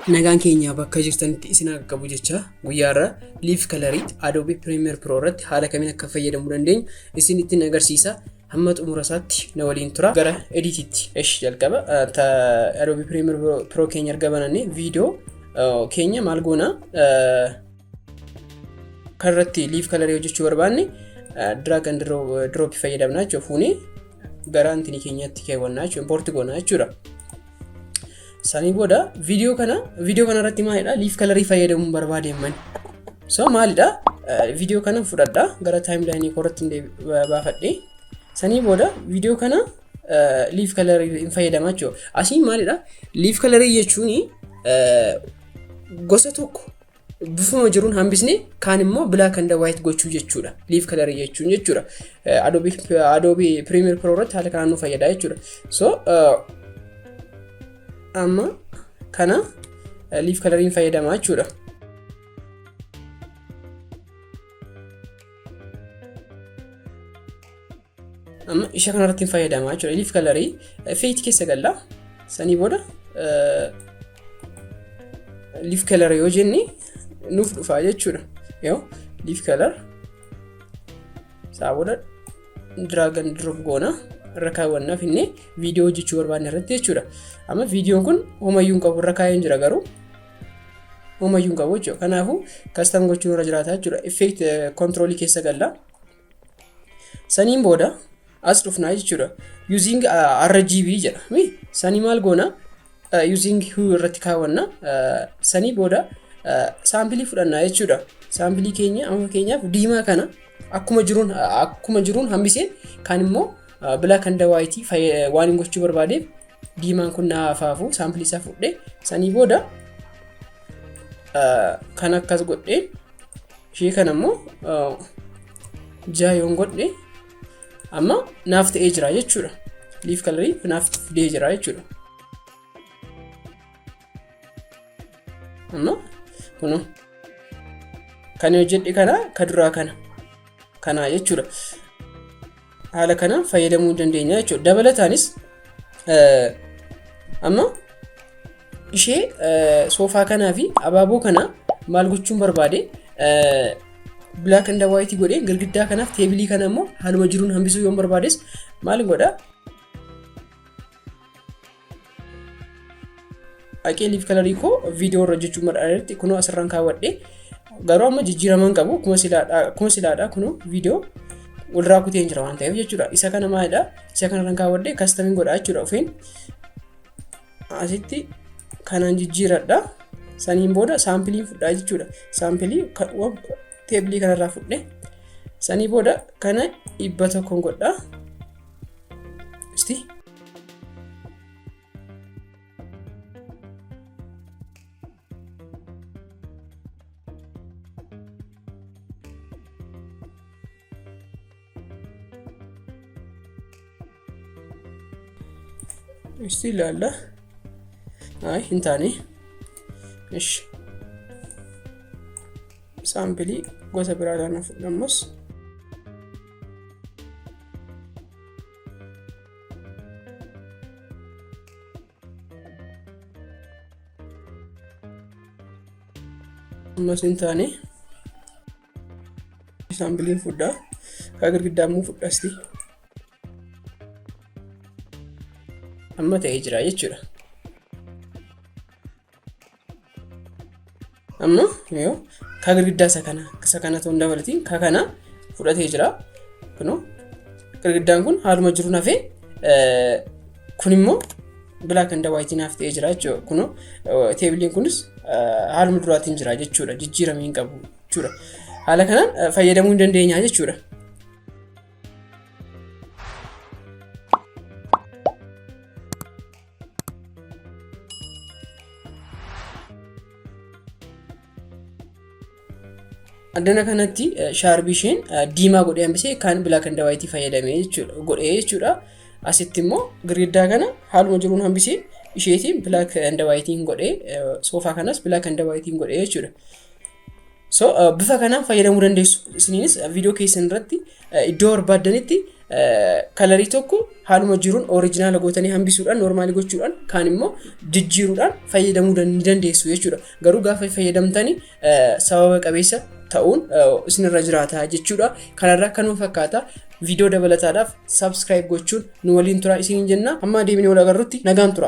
Nagaan keenya bakka jirtanitti isin akka qabu jecha guyyaarra Leaf Colour Adobe Premiere Pro irratti haala kamiin akka fayyadamuu dandeenyu isin ittiin agarsiisa. Hamma xumura isaatti na waliin tura. Gara editiitti jalqaba Adobe Premiere Pro keenya erga banannee viidiyoo keenya maal goona karratti Leaf Colour hojjechuu barbaanne drag and drop fayyadamna jechuudha. Fuunee gara antini keenyatti keewwannaa jechuudha. Import goona jechuudha. Sanii booda viidiyoo kana irratti maalidha Leaf Colour fayyadamuun barbaadeemman. So maalidha viidiyoo kana fudhadha gara timeline korratti baafadhe. Sanii booda viidiyoo kana Leaf Colour fayyadamaa jechuudha. Asiin maalidha Leaf Colour jechuun gosa tokko bifuma jiruun hambisne kaan immoo black and white gochuu jechuudha. Leaf Colour jechuudha. Adobe Premiere Pro irratti haala kanaan nu fayyada jechuudha. So amma kana Leaf Colour fayyadamaa jechuudha. Amma isha kanarratti fayyadamaa jechuudha. Leaf Colour effect keessa galla. Sanii booda Leaf Colour yoo jenne nuuf dhufa jechuudha. Yoo Leaf Colour saa booda drag and drop goona irra kaawwannaaf inni viidiyoo hojjechuu barbaanne irratti jechuudha. Amma viidiyoon kun homayyuu qabu irra kaayeen jira garuu homayyuu qabu jechuudha. Kanaafuu custom gochuun irra jiraata jechuudha. Effect control keessa galla. Saniin booda as dhufnaa jechuudha. Using RGB jedha. Sanii maal goona using hue irratti kaawwanna. Sanii booda samplii fudhannaa jechuudha. Samplii keenya amma keenyaaf diimaa kana akkuma jiruun hambiseen kan immoo black and white waan gochuu barbaadeef diimaan kun naafaafu samplii isaa fudhee sanii booda kan akkas godhee ishee kan immoo jaayoon godhee amma naaf ta'ee jira jechuudha. Leaf Colour naaf fidee jira jechuudha. Amma kuno kan hojjedhe kana kaduraa kana jechuudha. Haala kana fayyadamuu dandeenya jechuudha. Dabalataanis amma ishee soofaa kanaa fi abaaboo kana maal gochuun barbaade black and white godhee girgiddaa kanaaf teebilii kana immoo haaluma jiruun hambisuu yoon barbaades maal godha aqee Leaf Colour koo viidiyoo irra hojjechuu madaalatti kunoo asirraan kaawwadhe garuu amma jijjiiraman qabu kuma silaadha kunoo viidiyoo walirraa kuteen jira waan ta'eef jechuudha. Isa kana maalidha isa kanarraan kaawwadhe custom godha jechuudha. Ofiin asitti kanaan jijjiiradha. Saniin booda samplii fudhaa jechuudha. Samplii teebilii kanarraa fudhe sanii booda kana 100 godha. Isti isti ilaalla. Hin taane ish samplii gosa biraadhaan fudhannos ammas hin taane samplii fudhaa ka girgiddaa immoo fudhasti amma ta'ee jira jechuudha. Amma yoo ka girgiddaa isa kana ta'uu dabalatiin ka kana fudhatee jira. Kunoo girgiddaan kun haaluma jiru nafee kun immoo black and white naaf ta'ee jira jechuudha. Kunoo teebiliin kunis haaluma duraatiin jira jechuudha. Jijjiiramee hin qabu jechuudha. Haala kanaan fayyadamuu hin dandeenya jechuudha. Addana kanatti shaarbii isheen diimaa godhee hambisee kan black and white fayyadamee jechuudha. Asitti immoo girgiddaa kana haaluma jiruun hambisee isheetiin black and white godhee soofaa kanas black and white godhee jechuudha. So bifa kanaan fayyadamuu dandeessu. Isiniinis viidiyoo keessan irratti iddoo barbaadanitti kalarii tokko haaluma jiruun oriijinaala gootanii hambisuudhaan normaali gochuudhaan kaan immoo jijjiiruudhaan fayyadamuu dandeessu jechuudha. Garuu gaafa fayyadamtanii sababa qabeessa ta'uun isinirra jiraata jechuudha. Kanarraa kanuma fakkaata. Viidiyoo dabalataadhaaf subscribe gochuun nu waliin tura isiniin jenna. Amma deemnee wal agarrutti nagaan tura.